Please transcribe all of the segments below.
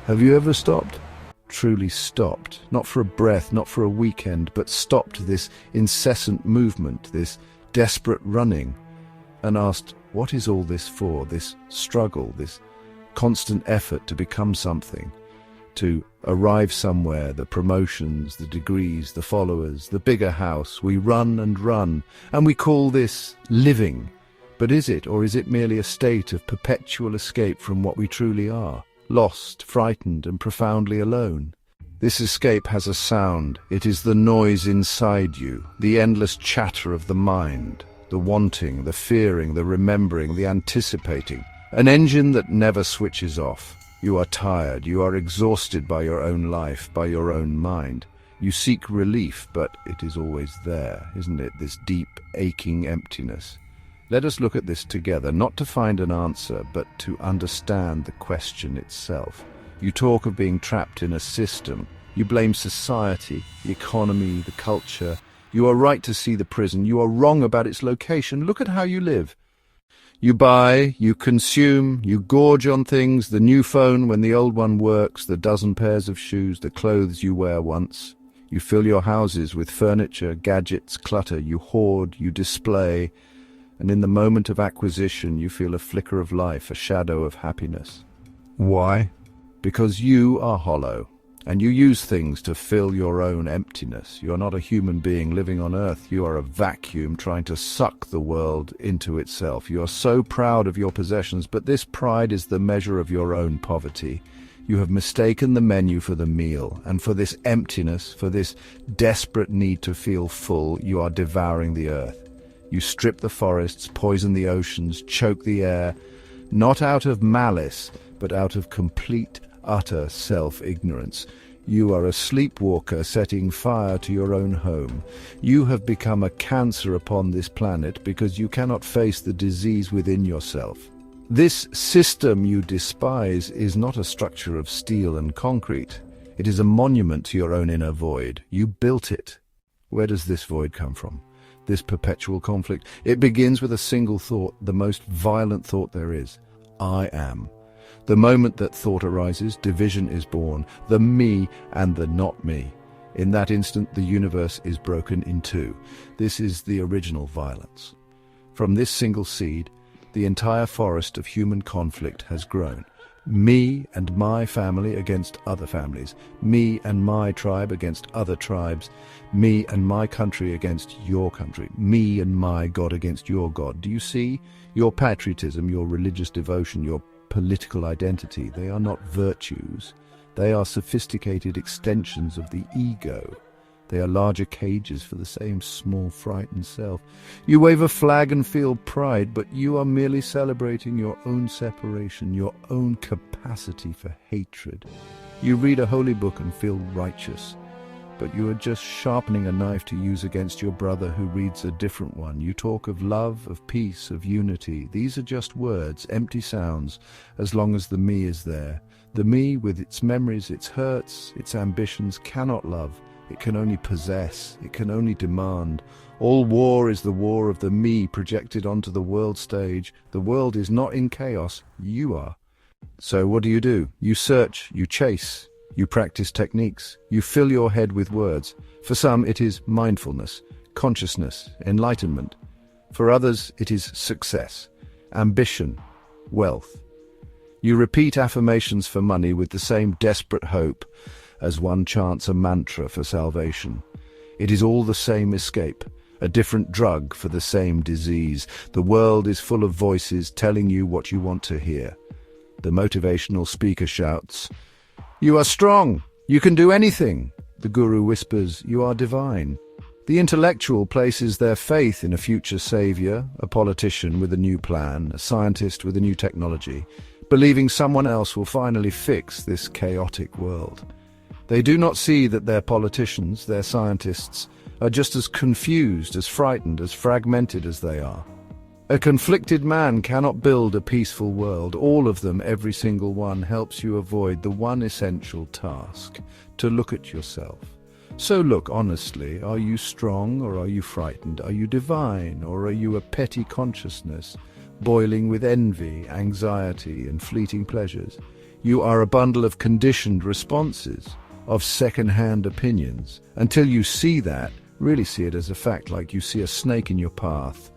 Have you ever stopped? Truly stopped, not for a breath, not for a weekend, but stopped this incessant movement, this desperate running, and asked, what is all this for? This struggle, this constant effort to become something, to arrive somewhere, the promotions, the degrees, the followers, the bigger house. We run, and we call this living. But is it, or is it merely a state of perpetual escape from what we truly are? Lost, frightened, and profoundly alone. This escape has a sound. It is the noise inside you, the endless chatter of the mind, the wanting, the fearing, the remembering, the anticipating. An engine that never switches off. You are tired, you are exhausted by your own life, by your own mind. You seek relief, but it is always there, isn't it? This deep, aching emptiness. Let us look at this together, not to find an answer, but to understand the question itself. You talk of being trapped in a system. You blame society, the economy, the culture. You are right to see the prison. You are wrong about its location. Look at how you live. You buy, you consume, you gorge on things, the new phone when the old one works, the dozen pairs of shoes, the clothes you wear once. You fill your houses with furniture, gadgets, clutter. You hoard, you display. And in the moment of acquisition, you feel a flicker of life, a shadow of happiness. Why? Because you are hollow, and you use things to fill your own emptiness. You are not a human being living on Earth. You are a vacuum trying to suck the world into itself. You are so proud of your possessions, but this pride is the measure of your own poverty. You have mistaken the menu for the meal, and for this emptiness, for this desperate need to feel full, you are devouring the earth. You strip the forests, poison the oceans, choke the air, not out of malice, but out of complete, utter self-ignorance. You are a sleepwalker setting fire to your own home. You have become a cancer upon this planet because you cannot face the disease within yourself. This system you despise is not a structure of steel and concrete. It is a monument to your own inner void. You built it. Where does this void come from? This perpetual conflict? It begins with a single thought, the most violent thought there is. I am. The moment that thought arises, division is born, the me and the not me. In that instant, the universe is broken in two. This is the original violence. From this single seed, the entire forest of human conflict has grown. Me and my family against other families. Me and my tribe against other tribes. Me and my country against your country. Me and my God against your God. Do you see? Your patriotism, your religious devotion, your political identity, they are not virtues. They are sophisticated extensions of the ego. They are larger cages for the same small, frightened self. You wave a flag and feel pride, but you are merely celebrating your own separation, your own capacity for hatred. You read a holy book and feel righteous, but you are just sharpening a knife to use against your brother who reads a different one. You talk of love, of peace, of unity. These are just words, empty sounds, as long as the me is there. The me, with its memories, its hurts, its ambitions, cannot love. It can only possess. It can only demand. All war is the war of the me projected onto the world stage. The world is not in chaos. You are. So what do? You search, you chase, you practice techniques, you fill your head with words. For some, it is mindfulness, consciousness, enlightenment. For others, it is success, ambition, wealth. You repeat affirmations for money with the same desperate hope as one chants a mantra for salvation. It is all the same escape, a different drug for the same disease. The world is full of voices telling you what you want to hear. The motivational speaker shouts, "You are strong, you can do anything." The guru whispers, "You are divine." The intellectual places their faith in a future savior, a politician with a new plan, a scientist with a new technology, believing someone else will finally fix this chaotic world. They do not see that their politicians, their scientists, are just as confused, as frightened, as fragmented as they are. A conflicted man cannot build a peaceful world. All of them, every single one, helps you avoid the one essential task, to look at yourself. So look honestly, are you strong or are you frightened? Are you divine or are you a petty consciousness, boiling with envy, anxiety and fleeting pleasures? You are a bundle of conditioned responses, of second-hand opinions. Until you see that, really see it as a fact, like you see a snake in your path.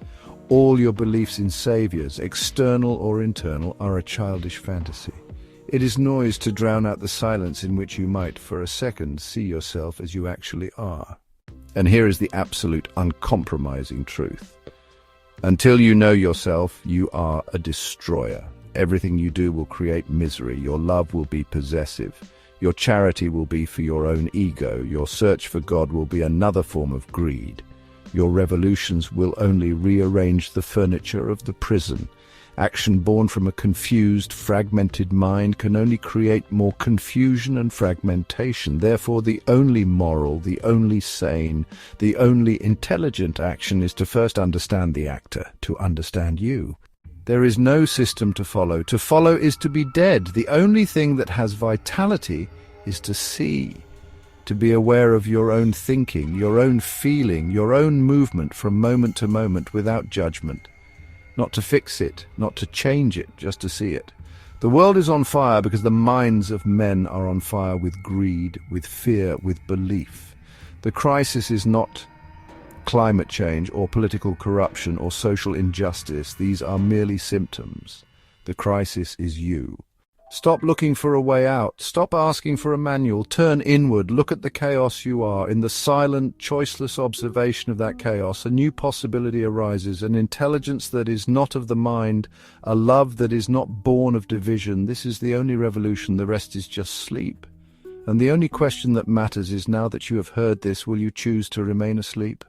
All your beliefs in saviors, external or internal, are a childish fantasy. It is noise to drown out the silence in which you might, for a second, see yourself as you actually are. And here is the absolute, uncompromising truth. Until you know yourself, you are a destroyer. Everything you do will create misery. Your love will be possessive. Your charity will be for your own ego. Your search for God will be another form of greed. Your revolutions will only rearrange the furniture of the prison. Action born from a confused, fragmented mind can only create more confusion and fragmentation. Therefore, the only moral, the only sane, the only intelligent action is to first understand the actor, to understand you. There is no system to follow. To follow is to be dead. The only thing that has vitality is to see. To be aware of your own thinking, your own feeling, your own movement from moment to moment without judgment. Not to fix it, not to change it, just to see it. The world is on fire because the minds of men are on fire with greed, with fear, with belief. The crisis is not climate change or political corruption or social injustice. These are merely symptoms. The crisis is you. Stop looking for a way out. Stop asking for a manual. Turn inward. Look at the chaos you are. In the silent, choiceless observation of that chaos, a new possibility arises, an intelligence that is not of the mind, a love that is not born of division. This is the only revolution. The rest is just sleep. And the only question that matters is, now that you have heard this, will you choose to remain asleep?